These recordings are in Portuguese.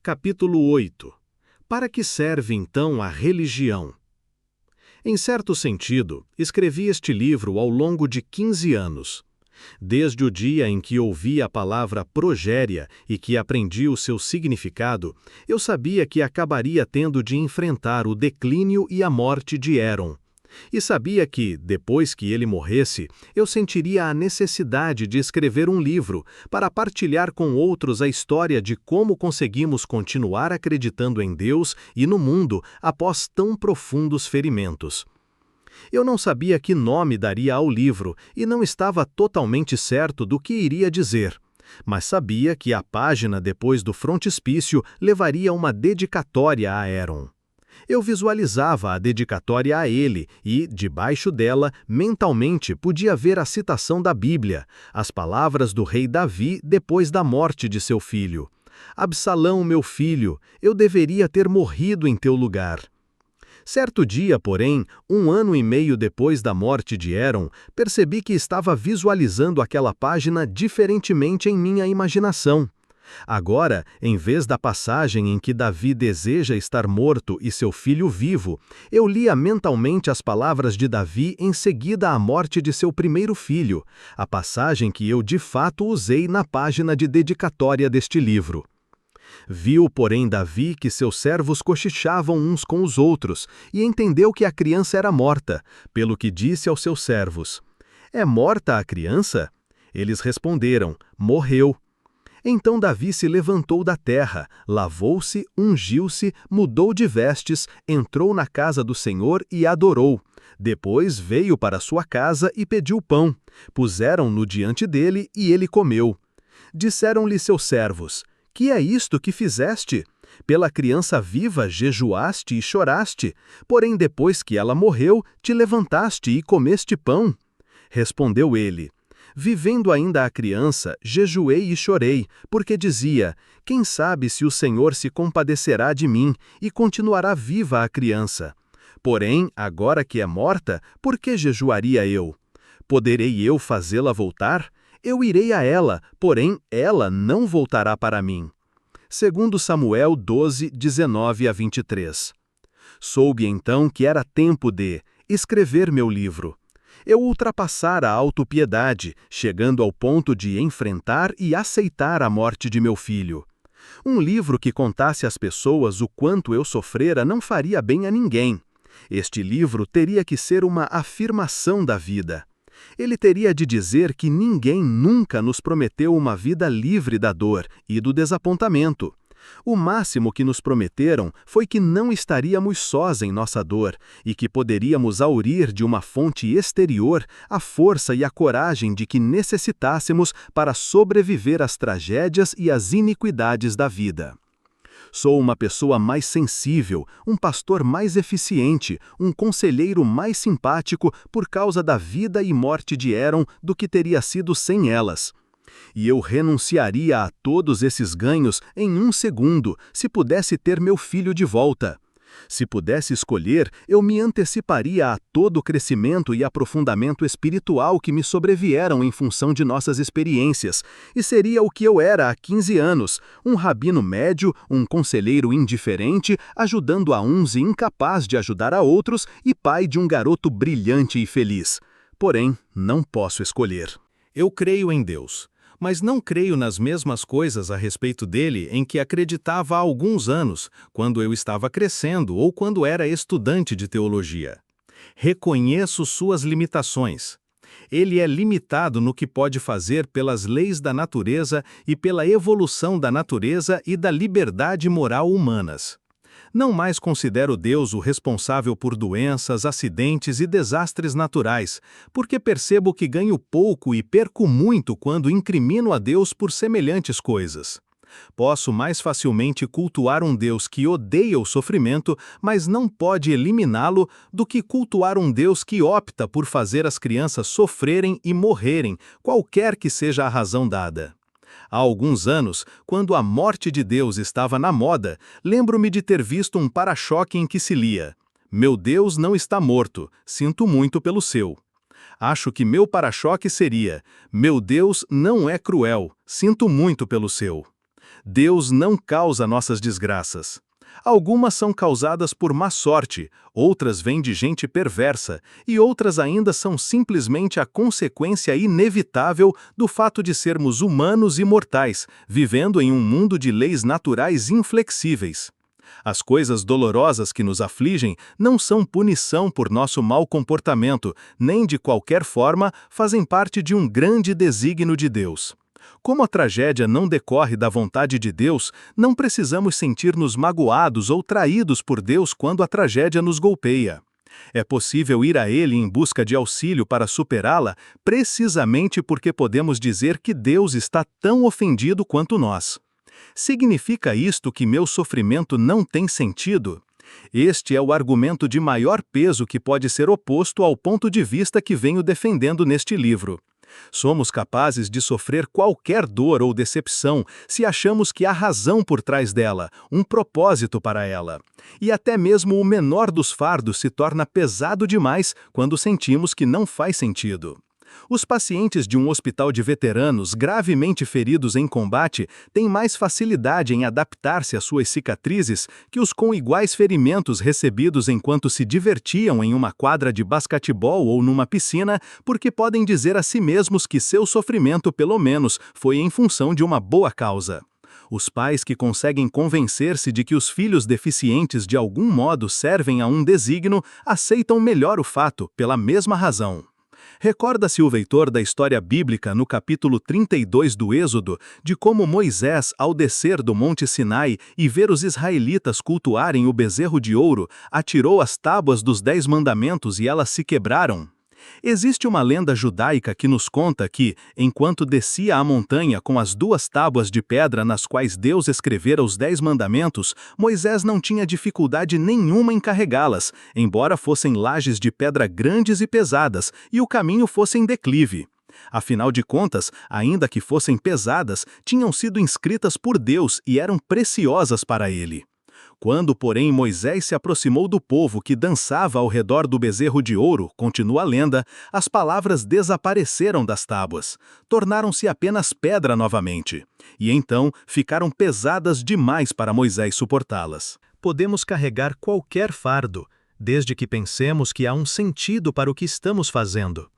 Capítulo 8. Para que serve então a religião? Em certo sentido, escrevi este livro ao longo de 15 anos. Desde o dia em que ouvi a palavra progéria e que aprendi o seu significado, eu sabia que acabaria tendo de enfrentar o declínio e a morte de Éron. E sabia que, depois que ele morresse, eu sentiria a necessidade de escrever um livro para partilhar com outros a história de como conseguimos continuar acreditando em Deus e no mundo após tão profundos ferimentos. Eu não sabia que nome daria ao livro e não estava totalmente certo do que iria dizer, mas sabia que a página depois do frontispício levaria uma dedicatória a Éron. Eu visualizava a dedicatória a ele e, debaixo dela, mentalmente podia ver a citação da Bíblia, as palavras do rei Davi depois da morte de seu filho. Absalão, meu filho, eu deveria ter morrido em teu lugar. Certo dia, porém, 1 ano e meio depois da morte de Éron, percebi que estava visualizando aquela página diferentemente em minha imaginação. Agora, em vez da passagem em que Davi deseja estar morto e seu filho vivo, eu lia mentalmente as palavras de Davi em seguida à morte de seu primeiro filho, a passagem que eu de fato usei na página de dedicatória deste livro. Viu, porém, Davi que seus servos cochichavam uns com os outros e entendeu que a criança era morta, pelo que disse aos seus servos: "É morta a criança?" Eles responderam: "Morreu." Então Davi se levantou da terra, lavou-se, ungiu-se, mudou de vestes, entrou na casa do Senhor e adorou. Depois veio para sua casa e pediu pão. Puseram-no diante dele e ele comeu. Disseram-lhe seus servos: "Que é isto que fizeste? Pela criança viva jejuaste e choraste, porém depois que ela morreu, te levantaste e comeste pão." Respondeu ele: "Vivendo ainda a criança, jejuei e chorei, porque dizia: quem sabe se o Senhor se compadecerá de mim e continuará viva a criança. Porém, agora que é morta, por que jejuaria eu? Poderei eu fazê-la voltar? Eu irei a ela, porém ela não voltará para mim." Segundo Samuel 12, 19 a 23. Soube então que era tempo de escrever meu livro. Eu ultrapassara a autopiedade, chegando ao ponto de enfrentar e aceitar a morte de meu filho. Um livro que contasse às pessoas o quanto eu sofrera não faria bem a ninguém. Este livro teria que ser uma afirmação da vida. Ele teria de dizer que ninguém nunca nos prometeu uma vida livre da dor e do desapontamento. O máximo que nos prometeram foi que não estaríamos sós em nossa dor e que poderíamos aurir de uma fonte exterior a força e a coragem de que necessitássemos para sobreviver às tragédias e às iniquidades da vida. Sou uma pessoa mais sensível, um pastor mais eficiente, um conselheiro mais simpático por causa da vida e morte de Éron do que teria sido sem elas. E eu renunciaria a todos esses ganhos em 1 segundo, se pudesse ter meu filho de volta. Se pudesse escolher, eu me anteciparia a todo o crescimento e aprofundamento espiritual que me sobrevieram em função de nossas experiências, e seria o que eu era há 15 anos, um rabino médio, um conselheiro indiferente, ajudando a uns e incapaz de ajudar a outros, e pai de um garoto brilhante e feliz. Porém, não posso escolher. Eu creio em Deus, mas não creio nas mesmas coisas a respeito dele em que acreditava há alguns anos, quando eu estava crescendo ou quando era estudante de teologia. Reconheço suas limitações. Ele é limitado no que pode fazer pelas leis da natureza e pela evolução da natureza e da liberdade moral humanas. Não mais considero Deus o responsável por doenças, acidentes e desastres naturais, porque percebo que ganho pouco e perco muito quando incrimino a Deus por semelhantes coisas. Posso mais facilmente cultuar um Deus que odeia o sofrimento, mas não pode eliminá-lo, do que cultuar um Deus que opta por fazer as crianças sofrerem e morrerem, qualquer que seja a razão dada. Há alguns anos, quando a morte de Deus estava na moda, lembro-me de ter visto um para-choque em que se lia: "Meu Deus não está morto, sinto muito pelo seu." Acho que meu para-choque seria: "Meu Deus não é cruel, sinto muito pelo seu." Deus não causa nossas desgraças. Algumas são causadas por má sorte, outras vêm de gente perversa, e outras ainda são simplesmente a consequência inevitável do fato de sermos humanos e mortais, vivendo em um mundo de leis naturais inflexíveis. As coisas dolorosas que nos afligem não são punição por nosso mau comportamento, nem de qualquer forma fazem parte de um grande desígnio de Deus. Como a tragédia não decorre da vontade de Deus, não precisamos sentir-nos magoados ou traídos por Deus quando a tragédia nos golpeia. É possível ir a Ele em busca de auxílio para superá-la, precisamente porque podemos dizer que Deus está tão ofendido quanto nós. Significa isto que meu sofrimento não tem sentido? Este é o argumento de maior peso que pode ser oposto ao ponto de vista que venho defendendo neste livro. Somos capazes de sofrer qualquer dor ou decepção se achamos que há razão por trás dela, um propósito para ela. E até mesmo o menor dos fardos se torna pesado demais quando sentimos que não faz sentido. Os pacientes de um hospital de veteranos gravemente feridos em combate têm mais facilidade em adaptar-se às suas cicatrizes que os com iguais ferimentos recebidos enquanto se divertiam em uma quadra de basquetebol ou numa piscina, porque podem dizer a si mesmos que seu sofrimento, pelo menos, foi em função de uma boa causa. Os pais que conseguem convencer-se de que os filhos deficientes de algum modo servem a um desígnio aceitam melhor o fato, pela mesma razão. Recorda-se o leitor da história bíblica no capítulo 32 do Êxodo, de como Moisés, ao descer do Monte Sinai e ver os israelitas cultuarem o bezerro de ouro, atirou as tábuas dos 10 mandamentos e elas se quebraram? Existe uma lenda judaica que nos conta que, enquanto descia a montanha com as 2 tábuas de pedra nas quais Deus escrevera os 10 mandamentos, Moisés não tinha dificuldade nenhuma em carregá-las, embora fossem lajes de pedra grandes e pesadas, e o caminho fosse em declive. Afinal de contas, ainda que fossem pesadas, tinham sido inscritas por Deus e eram preciosas para ele. Quando, porém, Moisés se aproximou do povo que dançava ao redor do bezerro de ouro, continua a lenda, as palavras desapareceram das tábuas, tornaram-se apenas pedra novamente, e então ficaram pesadas demais para Moisés suportá-las. Podemos carregar qualquer fardo, desde que pensemos que há um sentido para o que estamos fazendo.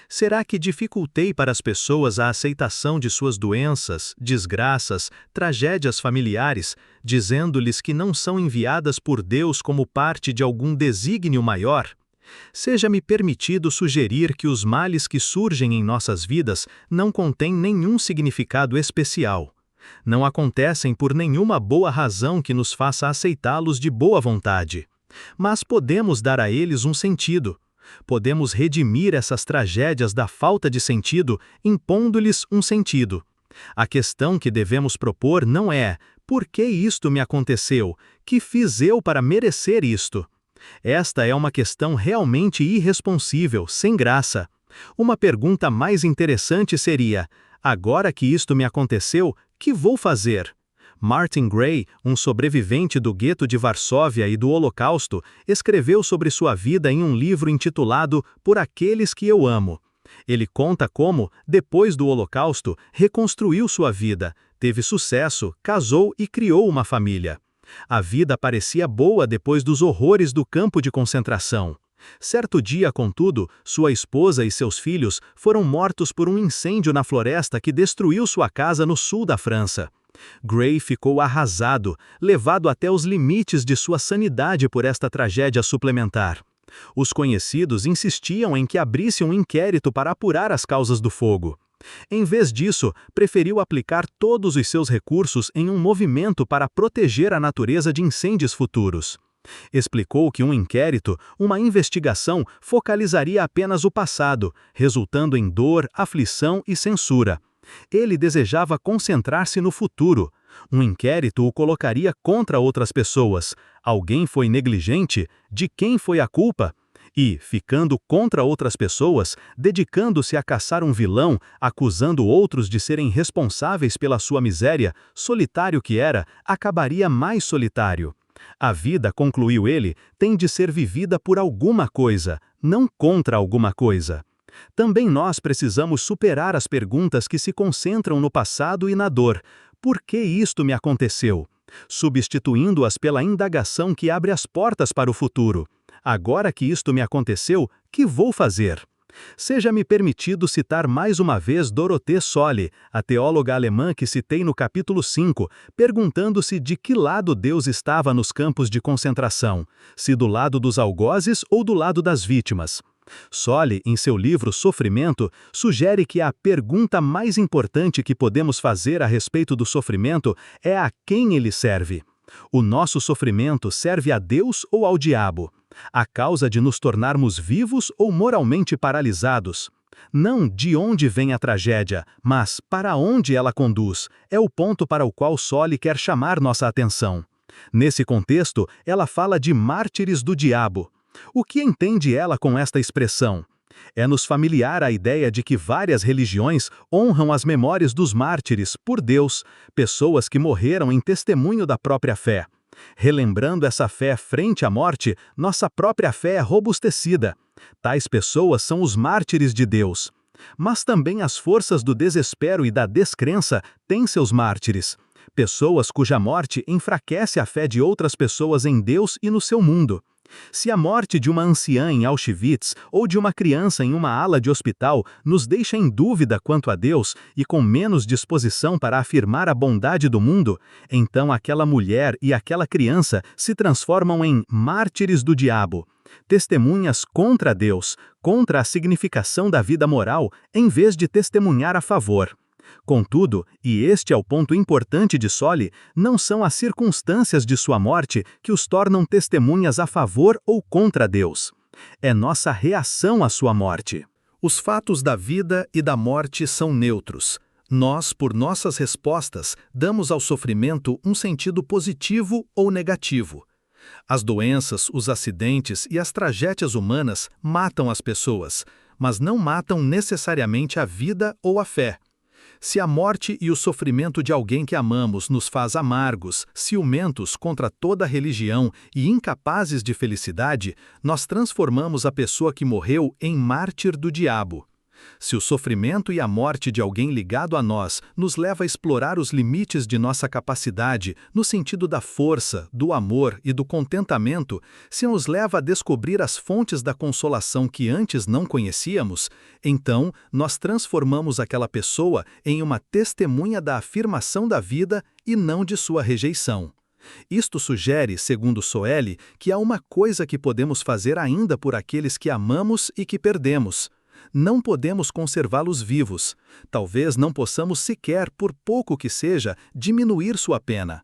Será que dificultei para as pessoas a aceitação de suas doenças, desgraças, tragédias familiares, dizendo-lhes que não são enviadas por Deus como parte de algum desígnio maior? Seja-me permitido sugerir que os males que surgem em nossas vidas não contêm nenhum significado especial. Não acontecem por nenhuma boa razão que nos faça aceitá-los de boa vontade. Mas podemos dar a eles um sentido. Podemos redimir essas tragédias da falta de sentido, impondo-lhes um sentido. A questão que devemos propor não é: por que isto me aconteceu? Que fiz eu para merecer isto? Esta é uma questão realmente irresponsível, sem graça. Uma pergunta mais interessante seria: agora que isto me aconteceu, que vou fazer? Martin Gray, um sobrevivente do gueto de Varsóvia e do Holocausto, escreveu sobre sua vida em um livro intitulado Por Aqueles que Eu Amo. Ele conta como, depois do Holocausto, reconstruiu sua vida, teve sucesso, casou e criou uma família. A vida parecia boa depois dos horrores do campo de concentração. Certo dia, contudo, sua esposa e seus filhos foram mortos por um incêndio na floresta que destruiu sua casa no sul da França. Gray ficou arrasado, levado até os limites de sua sanidade por esta tragédia suplementar. Os conhecidos insistiam em que abrisse um inquérito para apurar as causas do fogo. Em vez disso, preferiu aplicar todos os seus recursos em um movimento para proteger a natureza de incêndios futuros. Explicou que um inquérito, uma investigação, focalizaria apenas o passado, resultando em dor, aflição e censura. Ele desejava concentrar-se no futuro. Um inquérito o colocaria contra outras pessoas. Alguém foi negligente? De quem foi a culpa? E, ficando contra outras pessoas, dedicando-se a caçar um vilão, acusando outros de serem responsáveis pela sua miséria, solitário que era, acabaria mais solitário. A vida, concluiu ele, tem de ser vivida por alguma coisa, não contra alguma coisa. Também nós precisamos superar as perguntas que se concentram no passado e na dor. por que isto me aconteceu? Substituindo-as pela indagação que abre as portas para o futuro. Agora que isto me aconteceu, que vou fazer? Seja-me permitido citar mais uma vez Dorothée Solé, a teóloga alemã que citei no capítulo 5, perguntando-se de que lado Deus estava nos campos de concentração, se do lado dos algozes ou do lado das vítimas. Solé, em seu livro Sofrimento, sugere que a pergunta mais importante que podemos fazer a respeito do sofrimento é a quem ele serve. O nosso sofrimento serve a Deus ou ao diabo? A causa de nos tornarmos vivos ou moralmente paralisados? Não de onde vem a tragédia, mas para onde ela conduz, é o ponto para o qual Solé quer chamar nossa atenção. Nesse contexto, ela fala de mártires do diabo. O que entende ela com esta expressão? É-nos familiar a ideia de que várias religiões honram as memórias dos mártires por Deus, pessoas que morreram em testemunho da própria fé. Relembrando essa fé frente à morte, nossa própria fé é robustecida. Tais pessoas são os mártires de Deus. Mas também as forças do desespero e da descrença têm seus mártires. Pessoas cuja morte enfraquece a fé de outras pessoas em Deus e no seu mundo. Se a morte de uma anciã em Auschwitz ou de uma criança em uma ala de hospital nos deixa em dúvida quanto a Deus e com menos disposição para afirmar a bondade do mundo, então aquela mulher e aquela criança se transformam em mártires do diabo, testemunhas contra Deus, contra a significação da vida moral, em vez de testemunhar a favor. Contudo, e este é o ponto importante de Solé, não são as circunstâncias de sua morte que os tornam testemunhas a favor ou contra Deus. É nossa reação à sua morte. Os fatos da vida e da morte são neutros. Nós, por nossas respostas, damos ao sofrimento um sentido positivo ou negativo. As doenças, os acidentes e as tragédias humanas matam as pessoas, mas não matam necessariamente a vida ou a fé. Se a morte e o sofrimento de alguém que amamos nos faz amargos, ciumentos contra toda a religião e incapazes de felicidade, nós transformamos a pessoa que morreu em mártir do diabo. Se o sofrimento e a morte de alguém ligado a nós nos leva a explorar os limites de nossa capacidade, no sentido da força, do amor e do contentamento, se nos leva a descobrir as fontes da consolação que antes não conhecíamos, então nós transformamos aquela pessoa em uma testemunha da afirmação da vida e não de sua rejeição. Isto sugere, segundo Solé, que há uma coisa que podemos fazer ainda por aqueles que amamos e que perdemos. Não podemos conservá-los vivos. Talvez não possamos sequer, por pouco que seja, diminuir sua pena.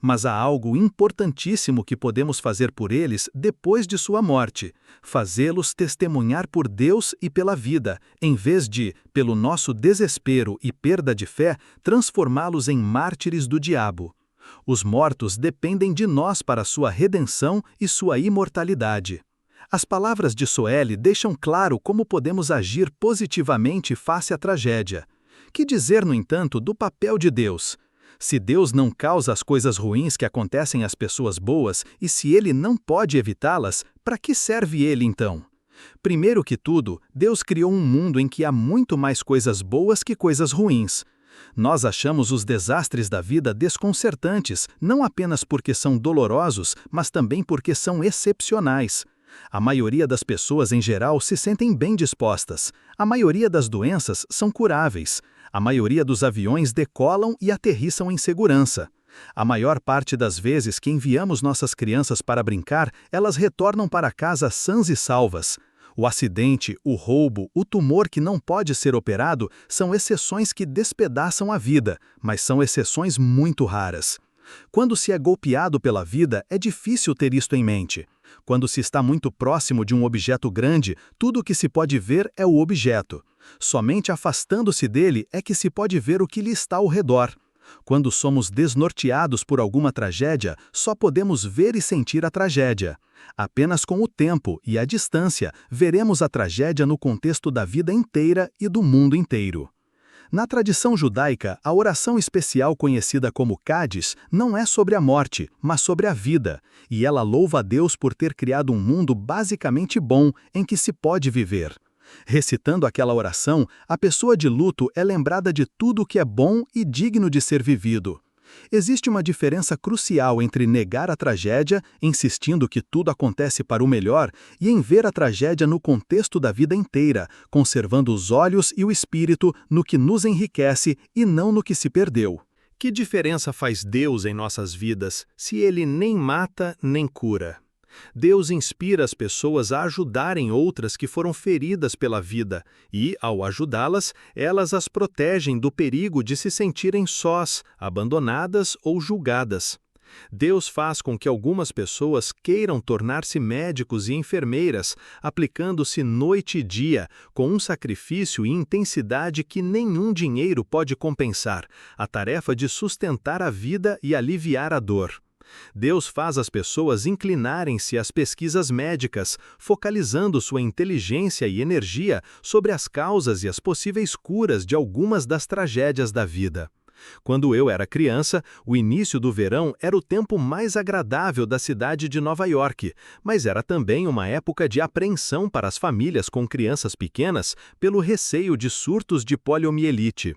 Mas há algo importantíssimo que podemos fazer por eles depois de sua morte: fazê-los testemunhar por Deus e pela vida, em vez de, pelo nosso desespero e perda de fé, transformá-los em mártires do diabo. Os mortos dependem de nós para sua redenção e sua imortalidade. As palavras de Solé deixam claro como podemos agir positivamente face à tragédia. Que dizer, no entanto, do papel de Deus? Se Deus não causa as coisas ruins que acontecem às pessoas boas e se Ele não pode evitá-las, para que serve Ele então? Primeiro que tudo, Deus criou um mundo em que há muito mais coisas boas que coisas ruins. Nós achamos os desastres da vida desconcertantes, não apenas porque são dolorosos, mas também porque são excepcionais. A maioria das pessoas em geral se sentem bem dispostas. A maioria das doenças são curáveis. A maioria dos aviões decolam e aterrissam em segurança. A maior parte das vezes que enviamos nossas crianças para brincar, elas retornam para casa sãs e salvas. O acidente, o roubo, o tumor que não pode ser operado são exceções que despedaçam a vida, mas são exceções muito raras. Quando se é golpeado pela vida, é difícil ter isto em mente. Quando se está muito próximo de um objeto grande, tudo o que se pode ver é o objeto. Somente afastando-se dele é que se pode ver o que lhe está ao redor. Quando somos desnorteados por alguma tragédia, só podemos ver e sentir a tragédia. Apenas com o tempo e a distância, veremos a tragédia no contexto da vida inteira e do mundo inteiro. Na tradição judaica, a oração especial conhecida como Cádiz não é sobre a morte, mas sobre a vida, e ela louva a Deus por ter criado um mundo basicamente bom em que se pode viver. Recitando aquela oração, a pessoa de luto é lembrada de tudo o que é bom e digno de ser vivido. Existe uma diferença crucial entre negar a tragédia, insistindo que tudo acontece para o melhor, e em ver a tragédia no contexto da vida inteira, conservando os olhos e o espírito no que nos enriquece e não no que se perdeu. Que diferença faz Deus em nossas vidas se Ele nem mata nem cura? Deus inspira as pessoas a ajudarem outras que foram feridas pela vida e, ao ajudá-las, elas as protegem do perigo de se sentirem sós, abandonadas ou julgadas. Deus faz com que algumas pessoas queiram tornar-se médicos e enfermeiras, aplicando-se noite e dia, com um sacrifício e intensidade que nenhum dinheiro pode compensar, a tarefa de sustentar a vida e aliviar a dor. Deus faz as pessoas inclinarem-se às pesquisas médicas, focalizando sua inteligência e energia sobre as causas e as possíveis curas de algumas das tragédias da vida. Quando eu era criança, o início do verão era o tempo mais agradável da cidade de Nova York, mas era também uma época de apreensão para as famílias com crianças pequenas pelo receio de surtos de poliomielite.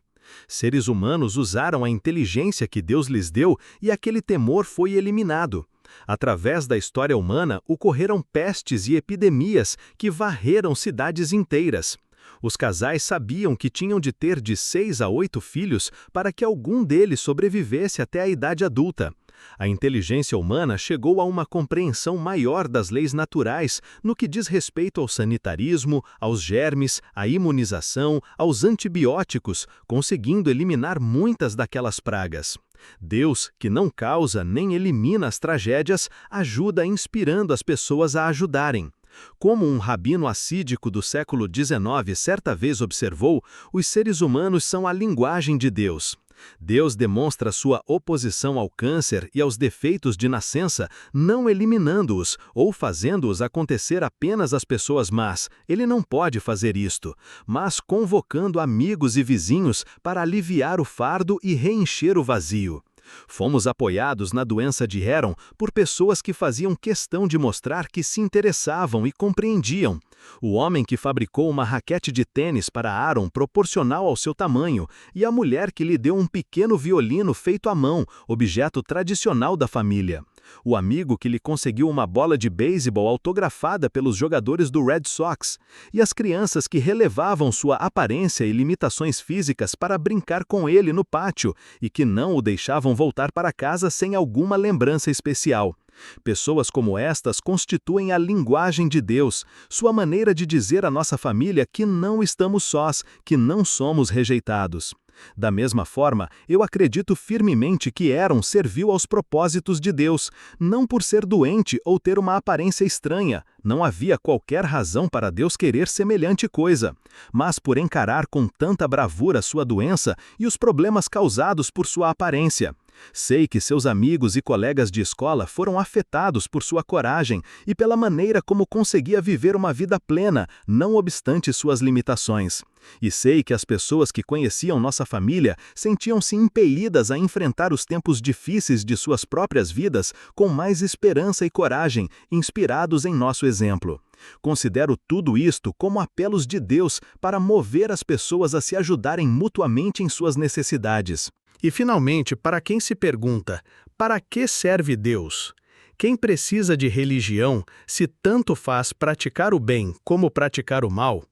Seres humanos usaram a inteligência que Deus lhes deu e aquele temor foi eliminado. Através da história humana, ocorreram pestes e epidemias que varreram cidades inteiras. Os casais sabiam que tinham de ter de 6 a 8 filhos para que algum deles sobrevivesse até a idade adulta. A inteligência humana chegou a uma compreensão maior das leis naturais no que diz respeito ao sanitarismo, aos germes, à imunização, aos antibióticos, conseguindo eliminar muitas daquelas pragas. Deus, que não causa nem elimina as tragédias, ajuda inspirando as pessoas a ajudarem. Como um rabino assídico do século XIX certa vez observou, os seres humanos são a linguagem de Deus. Deus demonstra sua oposição ao câncer e aos defeitos de nascença, não eliminando-os ou fazendo-os acontecer apenas às pessoas más. Ele não pode fazer isto, mas convocando amigos e vizinhos para aliviar o fardo e reencher o vazio. Fomos apoiados na doença de Heron por pessoas que faziam questão de mostrar que se interessavam e compreendiam. O homem que fabricou uma raquete de tênis para Aaron proporcional ao seu tamanho, e a mulher que lhe deu um pequeno violino feito à mão, objeto tradicional da família. O amigo que lhe conseguiu uma bola de beisebol autografada pelos jogadores do Red Sox, e as crianças que relevavam sua aparência e limitações físicas para brincar com ele no pátio e que não o deixavam voltar para casa sem alguma lembrança especial. Pessoas como estas constituem a linguagem de Deus, sua maneira de dizer à nossa família que não estamos sós, que não somos rejeitados. Da mesma forma, eu acredito firmemente que Aaron serviu aos propósitos de Deus, não por ser doente ou ter uma aparência estranha, não havia qualquer razão para Deus querer semelhante coisa, mas por encarar com tanta bravura sua doença e os problemas causados por sua aparência. Sei que seus amigos e colegas de escola foram afetados por sua coragem e pela maneira como conseguia viver uma vida plena, não obstante suas limitações. E sei que as pessoas que conheciam nossa família sentiam-se impelidas a enfrentar os tempos difíceis de suas próprias vidas com mais esperança e coragem, inspirados em nosso exemplo. Considero tudo isto como apelos de Deus para mover as pessoas a se ajudarem mutuamente em suas necessidades. E, finalmente, para quem se pergunta, para que serve Deus? Quem precisa de religião se tanto faz praticar o bem como praticar o mal?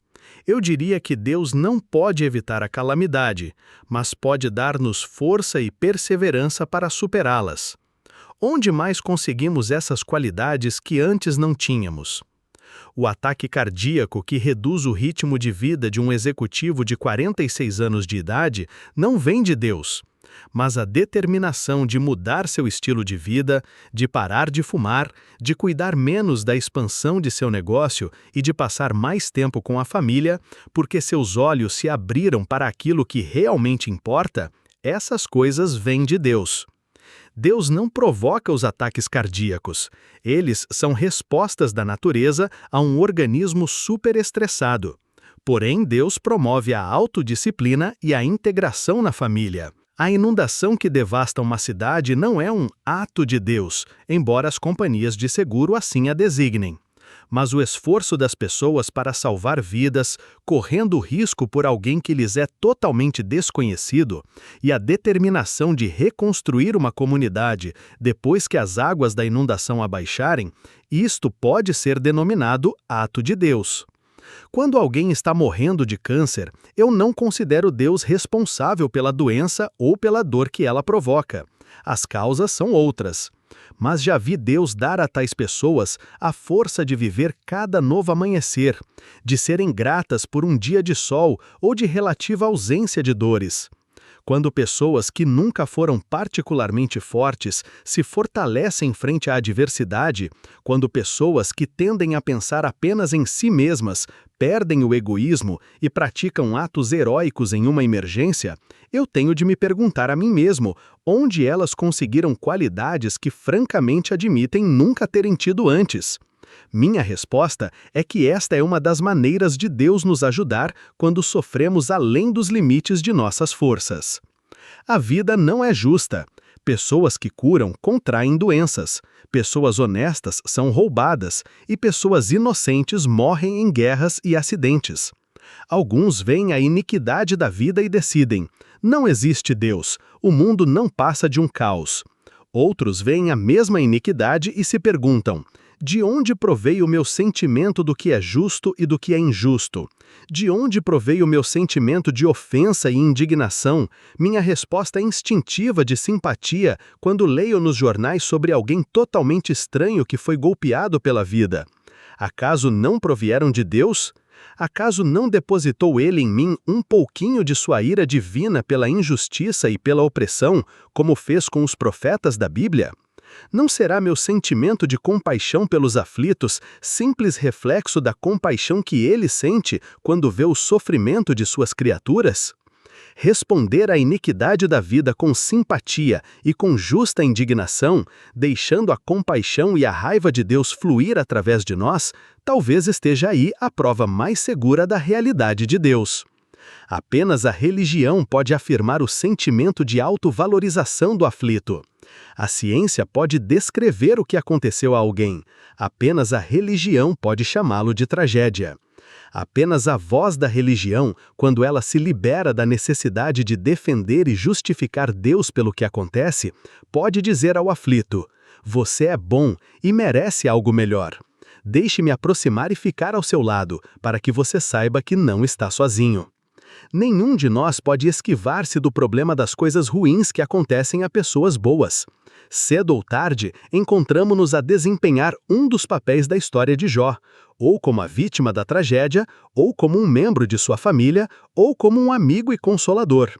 Eu diria que Deus não pode evitar a calamidade, mas pode dar-nos força e perseverança para superá-las. Onde mais conseguimos essas qualidades que antes não tínhamos? O ataque cardíaco que reduz o ritmo de vida de um executivo de 46 anos de idade não vem de Deus, mas a determinação de mudar seu estilo de vida, de parar de fumar, de cuidar menos da expansão de seu negócio e de passar mais tempo com a família, porque seus olhos se abriram para aquilo que realmente importa, essas coisas vêm de Deus. Deus não provoca os ataques cardíacos. Eles são respostas da natureza a um organismo superestressado. Porém, Deus promove a autodisciplina e a integração na família. A inundação que devasta uma cidade não é um ato de Deus, embora as companhias de seguro assim a designem. mas o esforço das pessoas para salvar vidas, correndo risco por alguém que lhes é totalmente desconhecido, e a determinação de reconstruir uma comunidade depois que as águas da inundação abaixarem, isto pode ser denominado ato de Deus. Quando alguém está morrendo de câncer, eu não considero Deus responsável pela doença ou pela dor que ela provoca. As causas são outras. Mas já vi Deus dar a tais pessoas a força de viver cada novo amanhecer, de serem gratas por um dia de sol ou de relativa ausência de dores. Quando pessoas que nunca foram particularmente fortes se fortalecem frente à adversidade, quando pessoas que tendem a pensar apenas em si mesmas perdem o egoísmo e praticam atos heróicos em uma emergência, eu tenho de me perguntar a mim mesmo onde elas conseguiram qualidades que francamente admitem nunca terem tido antes. Minha resposta é que esta é uma das maneiras de Deus nos ajudar quando sofremos além dos limites de nossas forças. A vida não é justa. Pessoas que curam contraem doenças, pessoas honestas são roubadas e pessoas inocentes morrem em guerras e acidentes. Alguns veem a iniquidade da vida e decidem: não existe Deus, o mundo não passa de um caos. Outros veem a mesma iniquidade e se perguntam: de onde proveio o meu sentimento do que é justo e do que é injusto? De onde proveio o meu sentimento de ofensa e indignação, minha resposta instintiva de simpatia quando leio nos jornais sobre alguém totalmente estranho que foi golpeado pela vida? Acaso não provieram de Deus? Acaso não depositou ele em mim um pouquinho de sua ira divina pela injustiça e pela opressão, como fez com os profetas da Bíblia? Não será meu sentimento de compaixão pelos aflitos simples reflexo da compaixão que ele sente quando vê o sofrimento de suas criaturas? Responder à iniquidade da vida com simpatia e com justa indignação, deixando a compaixão e a raiva de Deus fluir através de nós, talvez esteja aí a prova mais segura da realidade de Deus. Apenas a religião pode afirmar o sentimento de autovalorização do aflito. A ciência pode descrever o que aconteceu a alguém, apenas a religião pode chamá-lo de tragédia. Apenas a voz da religião, quando ela se libera da necessidade de defender e justificar Deus pelo que acontece, pode dizer ao aflito: você é bom e merece algo melhor. Deixe-me aproximar e ficar ao seu lado, para que você saiba que não está sozinho. Nenhum de nós pode esquivar-se do problema das coisas ruins que acontecem a pessoas boas. Cedo ou tarde, encontramo-nos a desempenhar um dos papéis da história de Jó, ou como a vítima da tragédia, ou como um membro de sua família, ou como um amigo e consolador.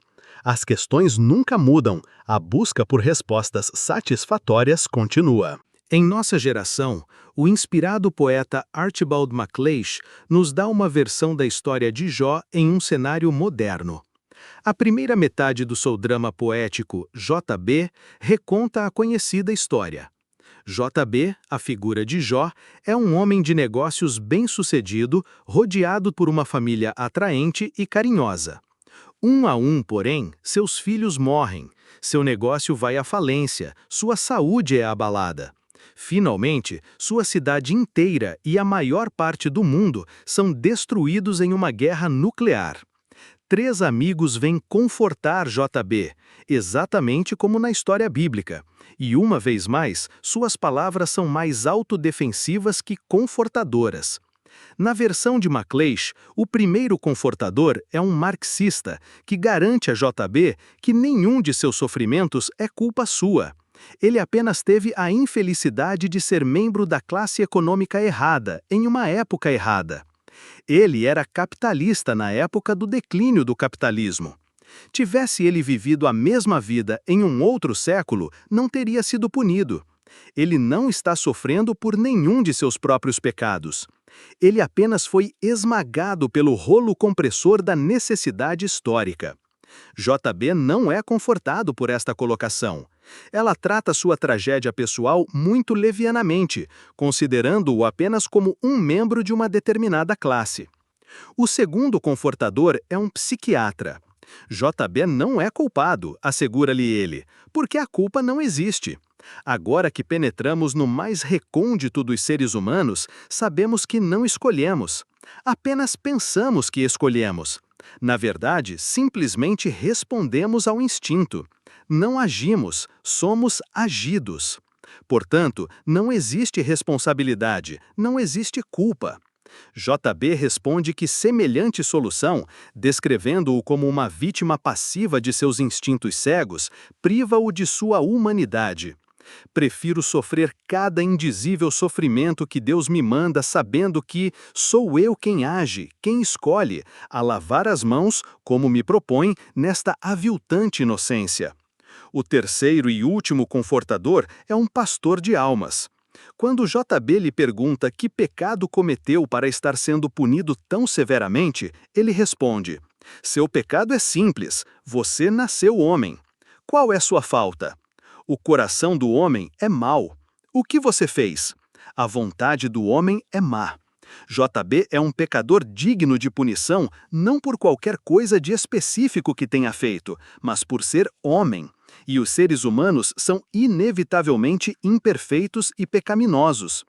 As questões nunca mudam, a busca por respostas satisfatórias continua. Em nossa geração, o inspirado poeta Archibald MacLeish nos dá uma versão da história de Jó em um cenário moderno. A primeira metade do seu drama poético, JB, reconta a conhecida história. JB, a figura de Jó, é um homem de negócios bem-sucedido, rodeado por uma família atraente e carinhosa. Um a um, porém, seus filhos morrem, seu negócio vai à falência, sua saúde é abalada. Finalmente, sua cidade inteira e a maior parte do mundo são destruídos em uma guerra nuclear. 3 amigos vêm confortar JB, exatamente como na história bíblica. E uma vez mais, suas palavras são mais autodefensivas que confortadoras. Na versão de MacLeish, o primeiro confortador é um marxista que garante a JB que nenhum de seus sofrimentos é culpa sua. Ele apenas teve a infelicidade de ser membro da classe econômica errada, em uma época errada. Ele era capitalista na época do declínio do capitalismo. Tivesse ele vivido a mesma vida em um outro século, não teria sido punido. Ele não está sofrendo por nenhum de seus próprios pecados. Ele apenas foi esmagado pelo rolo compressor da necessidade histórica. JB não é confortado por esta colocação. Ela trata sua tragédia pessoal muito levianamente, considerando-o apenas como um membro de uma determinada classe. O segundo confortador é um psiquiatra. JB não é culpado, assegura-lhe ele, porque a culpa não existe. Agora que penetramos no mais recôndito dos seres humanos, sabemos que não escolhemos. Apenas pensamos que escolhemos. Na verdade, simplesmente respondemos ao instinto. Não agimos, somos agidos. Portanto, não existe responsabilidade, não existe culpa. JB responde que semelhante solução, descrevendo-o como uma vítima passiva de seus instintos cegos, priva-o de sua humanidade. Prefiro sofrer cada indizível sofrimento que Deus me manda, sabendo que sou eu quem age, quem escolhe, a lavar as mãos, como me propõe, nesta aviltante inocência. O terceiro e último confortador é um pastor de almas. Quando JB lhe pergunta que pecado cometeu para estar sendo punido tão severamente, ele responde: seu pecado é simples, você nasceu homem. Qual é sua falta? O coração do homem é mau. O que você fez? A vontade do homem é má. JB é um pecador digno de punição não por qualquer coisa de específico que tenha feito, mas por ser homem. E os seres humanos são inevitavelmente imperfeitos e pecaminosos.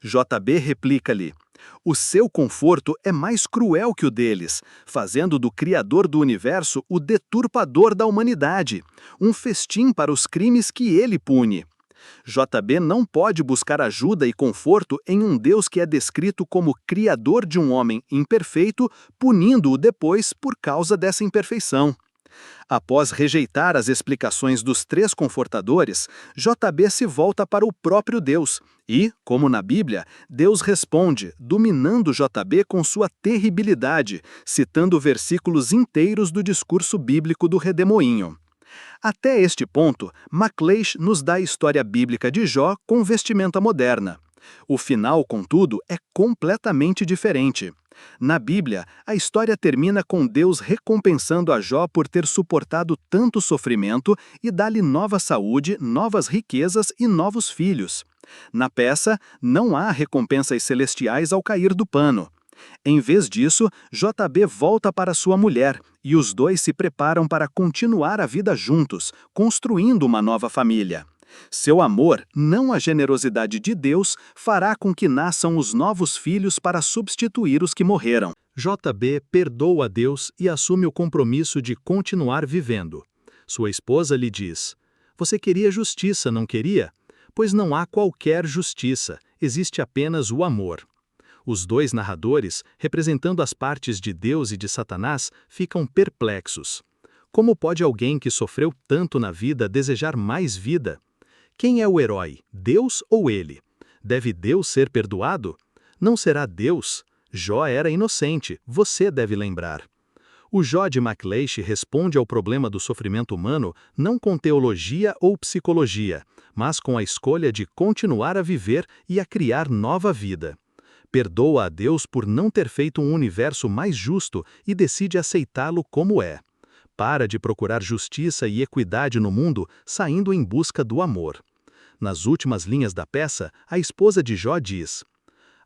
JB replica-lhe: o seu conforto é mais cruel que o deles, fazendo do Criador do Universo o deturpador da humanidade, um festim para os crimes que ele pune. JB não pode buscar ajuda e conforto em um Deus que é descrito como criador de um homem imperfeito, punindo-o depois por causa dessa imperfeição. Após rejeitar as explicações dos três confortadores, JB se volta para o próprio Deus e, como na Bíblia, Deus responde, dominando JB com sua terribilidade, citando versículos inteiros do discurso bíblico do redemoinho. Até este ponto, MacLeish nos dá a história bíblica de Jó com vestimenta moderna. O final, contudo, é completamente diferente. Na Bíblia, a história termina com Deus recompensando a Jó por ter suportado tanto sofrimento e dá-lhe nova saúde, novas riquezas e novos filhos. Na peça, não há recompensas celestiais ao cair do pano. Em vez disso, JB volta para sua mulher e os dois se preparam para continuar a vida juntos, construindo uma nova família. Seu amor, não a generosidade de Deus, fará com que nasçam os novos filhos para substituir os que morreram. JB perdoa a Deus e assume o compromisso de continuar vivendo. Sua esposa lhe diz: você queria justiça, não queria? Pois não há qualquer justiça, existe apenas o amor. Os dois narradores, representando as partes de Deus e de Satanás, ficam perplexos. Como pode alguém que sofreu tanto na vida desejar mais vida? Quem é o herói, Deus ou ele? Deve Deus ser perdoado? Não será Deus? Jó era inocente, você deve lembrar. O Jó de MacLeish responde ao problema do sofrimento humano não com teologia ou psicologia, mas com a escolha de continuar a viver e a criar nova vida. Perdoa a Deus por não ter feito um universo mais justo e decide aceitá-lo como é. Para de procurar justiça e equidade no mundo, saindo em busca do amor. Nas últimas linhas da peça, a esposa de Jó diz: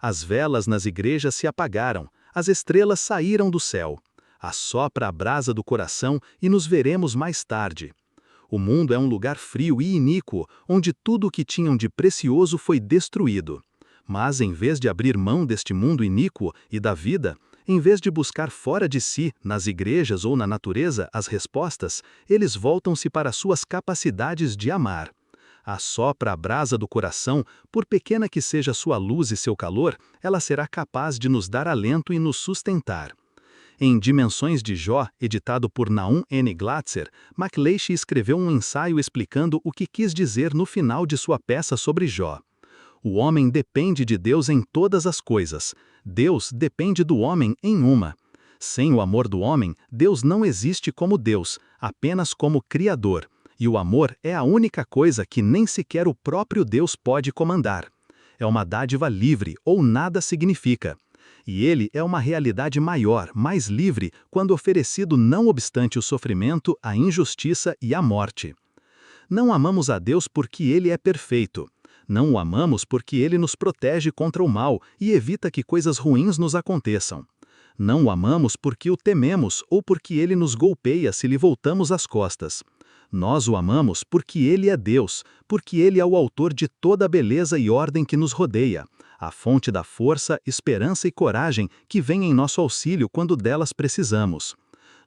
as velas nas igrejas se apagaram, as estrelas saíram do céu. Assopra a brasa do coração e nos veremos mais tarde. O mundo é um lugar frio e iníquo, onde tudo o que tinham de precioso foi destruído. Mas em vez de abrir mão deste mundo iníquo e da vida, em vez de buscar fora de si, nas igrejas ou na natureza, as respostas, eles voltam-se para suas capacidades de amar. Assopra a brasa do coração, por pequena que seja sua luz e seu calor, ela será capaz de nos dar alento e nos sustentar. Em Dimensões de Jó, editado por Nahum N. Glatzer, MacLeish escreveu um ensaio explicando o que quis dizer no final de sua peça sobre Jó. O homem depende de Deus em todas as coisas. Deus depende do homem em uma. Sem o amor do homem, Deus não existe como Deus, apenas como Criador. E o amor é a única coisa que nem sequer o próprio Deus pode comandar. É uma dádiva livre, ou nada significa. E ele é uma realidade maior, mais livre, quando oferecido não obstante o sofrimento, a injustiça e a morte. Não amamos a Deus porque ele é perfeito. Não o amamos porque ele nos protege contra o mal e evita que coisas ruins nos aconteçam. Não o amamos porque o tememos ou porque ele nos golpeia se lhe voltamos as costas. Nós o amamos porque ele é Deus, porque ele é o autor de toda a beleza e ordem que nos rodeia, a fonte da força, esperança e coragem que vem em nosso auxílio quando delas precisamos.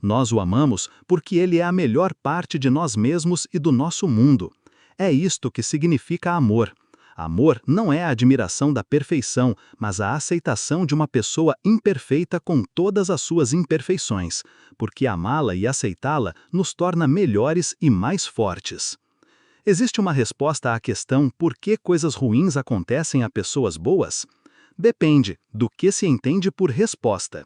Nós o amamos porque ele é a melhor parte de nós mesmos e do nosso mundo. É isto que significa amor. Amor não é a admiração da perfeição, mas a aceitação de uma pessoa imperfeita com todas as suas imperfeições, porque amá-la e aceitá-la nos torna melhores e mais fortes. Existe uma resposta à questão por que coisas ruins acontecem a pessoas boas? Depende do que se entende por resposta.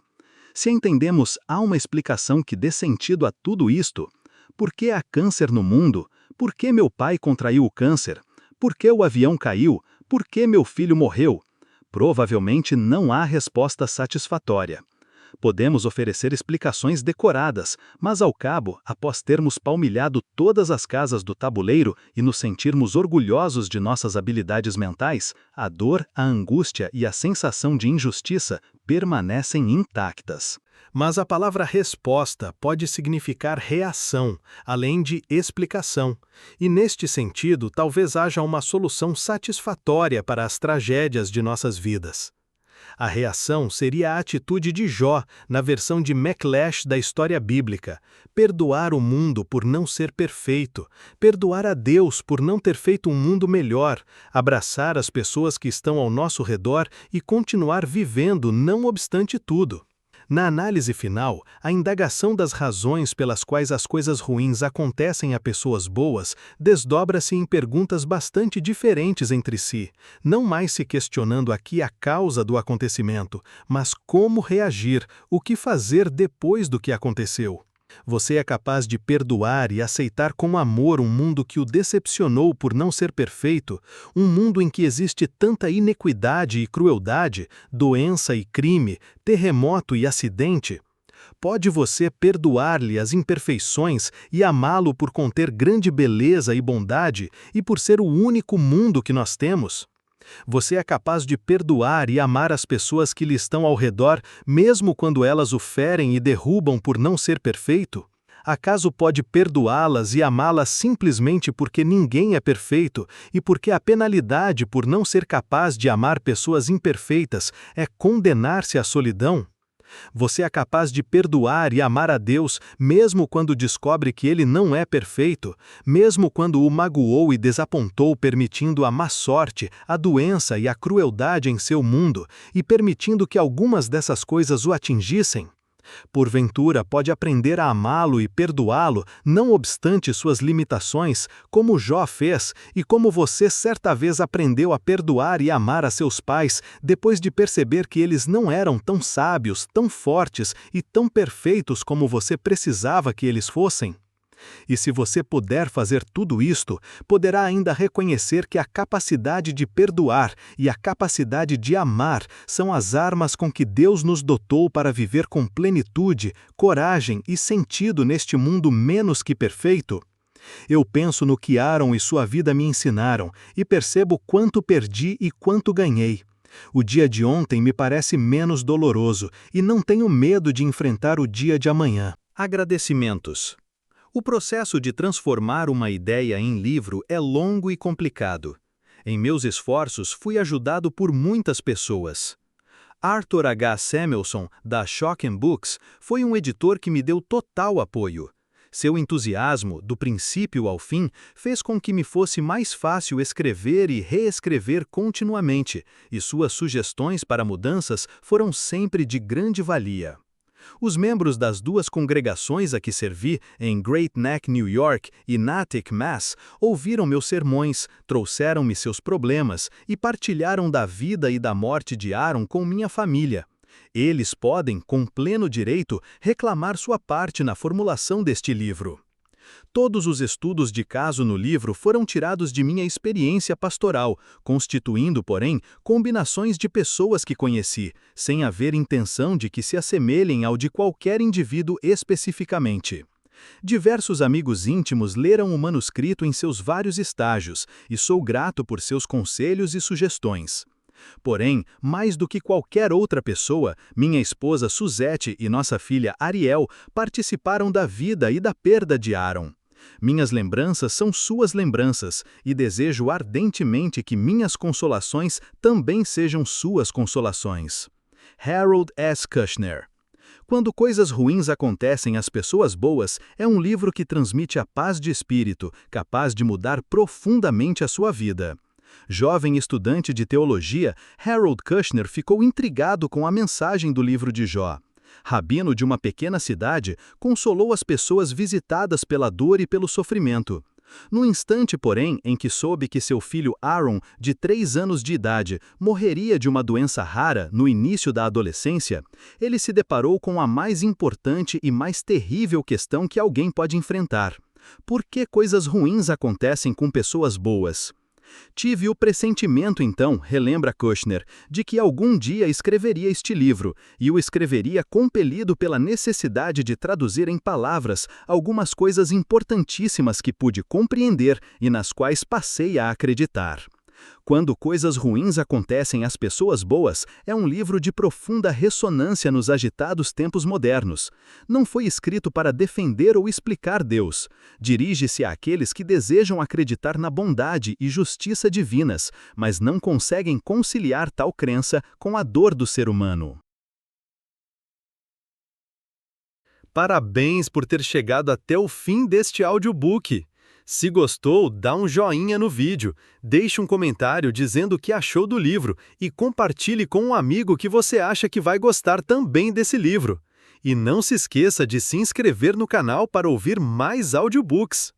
Se entendemos há uma explicação que dê sentido a tudo isto, por que há câncer no mundo? Por que meu pai contraiu o câncer? Por que o avião caiu? Por que meu filho morreu? Provavelmente não há resposta satisfatória. Podemos oferecer explicações decoradas, mas ao cabo, após termos palmilhado todas as casas do tabuleiro e nos sentirmos orgulhosos de nossas habilidades mentais, a dor, a angústia e a sensação de injustiça permanecem intactas. Mas a palavra resposta pode significar reação, além de explicação. E neste sentido, talvez haja uma solução satisfatória para as tragédias de nossas vidas. A reação seria a atitude de Jó, na versão de Macleish da história bíblica: perdoar o mundo por não ser perfeito, perdoar a Deus por não ter feito um mundo melhor, abraçar as pessoas que estão ao nosso redor e continuar vivendo não obstante tudo. Na análise final, a indagação das razões pelas quais as coisas ruins acontecem a pessoas boas desdobra-se em perguntas bastante diferentes entre si, não mais se questionando aqui a causa do acontecimento, mas como reagir, o que fazer depois do que aconteceu. Você é capaz de perdoar e aceitar com amor um mundo que o decepcionou por não ser perfeito, um mundo em que existe tanta inequidade e crueldade, doença e crime, terremoto e acidente? Pode você perdoar-lhe as imperfeições e amá-lo por conter grande beleza e bondade e por ser o único mundo que nós temos? Você é capaz de perdoar e amar as pessoas que lhe estão ao redor, mesmo quando elas o ferem e derrubam por não ser perfeito? Acaso pode perdoá-las e amá-las simplesmente porque ninguém é perfeito e porque a penalidade por não ser capaz de amar pessoas imperfeitas é condenar-se à solidão? Você é capaz de perdoar e amar a Deus mesmo quando descobre que ele não é perfeito, mesmo quando o magoou e desapontou, permitindo a má sorte, a doença e a crueldade em seu mundo e permitindo que algumas dessas coisas o atingissem? Porventura, pode aprender a amá-lo e perdoá-lo, não obstante suas limitações, como Jó fez e como você certa vez aprendeu a perdoar e amar a seus pais, depois de perceber que eles não eram tão sábios, tão fortes e tão perfeitos como você precisava que eles fossem? E se você puder fazer tudo isto, poderá ainda reconhecer que a capacidade de perdoar e a capacidade de amar são as armas com que Deus nos dotou para viver com plenitude, coragem e sentido neste mundo menos que perfeito? Eu penso no que Aaron e sua vida me ensinaram e percebo quanto perdi e quanto ganhei. O dia de ontem me parece menos doloroso e não tenho medo de enfrentar o dia de amanhã. Agradecimentos. O processo de transformar uma ideia em livro é longo e complicado. Em meus esforços, fui ajudado por muitas pessoas. Arthur H. Samuelson, da Shocking Books, foi um editor que me deu total apoio. Seu entusiasmo, do princípio ao fim, fez com que me fosse mais fácil escrever e reescrever continuamente, e suas sugestões para mudanças foram sempre de grande valia. Os membros das duas congregações a que servi, em Great Neck, New York e Natick, Mass., ouviram meus sermões, trouxeram-me seus problemas e partilharam da vida e da morte de Aaron com minha família. Eles podem, com pleno direito, reclamar sua parte na formulação deste livro. Todos os estudos de caso no livro foram tirados de minha experiência pastoral, constituindo, porém, combinações de pessoas que conheci, sem haver intenção de que se assemelhem ao de qualquer indivíduo especificamente. Diversos amigos íntimos leram o manuscrito em seus vários estágios, e sou grato por seus conselhos e sugestões. Porém, mais do que qualquer outra pessoa, minha esposa Suzette e nossa filha Ariel participaram da vida e da perda de Aaron. Minhas lembranças são suas lembranças, e desejo ardentemente que minhas consolações também sejam suas consolações. Harold S. Kushner. Quando coisas ruins acontecem às pessoas boas, é um livro que transmite a paz de espírito, capaz de mudar profundamente a sua vida. Jovem estudante de teologia, Harold Kushner ficou intrigado com a mensagem do livro de Jó. Rabino de uma pequena cidade, consolou as pessoas visitadas pela dor e pelo sofrimento. No instante, porém, em que soube que seu filho Aaron, de 3 anos de idade, morreria de uma doença rara no início da adolescência, ele se deparou com a mais importante e mais terrível questão que alguém pode enfrentar. Por que coisas ruins acontecem com pessoas boas? Tive o pressentimento então, relembra Kushner, de que algum dia escreveria este livro, e o escreveria compelido pela necessidade de traduzir em palavras algumas coisas importantíssimas que pude compreender e nas quais passei a acreditar. Quando coisas ruins acontecem às pessoas boas, é um livro de profunda ressonância nos agitados tempos modernos. Não foi escrito para defender ou explicar Deus. Dirige-se àqueles que desejam acreditar na bondade e justiça divinas, mas não conseguem conciliar tal crença com a dor do ser humano. Parabéns por ter chegado até o fim deste audiobook! Se gostou, dá um joinha no vídeo, deixe um comentário dizendo o que achou do livro e compartilhe com um amigo que você acha que vai gostar também desse livro. E não se esqueça de se inscrever no canal para ouvir mais audiobooks.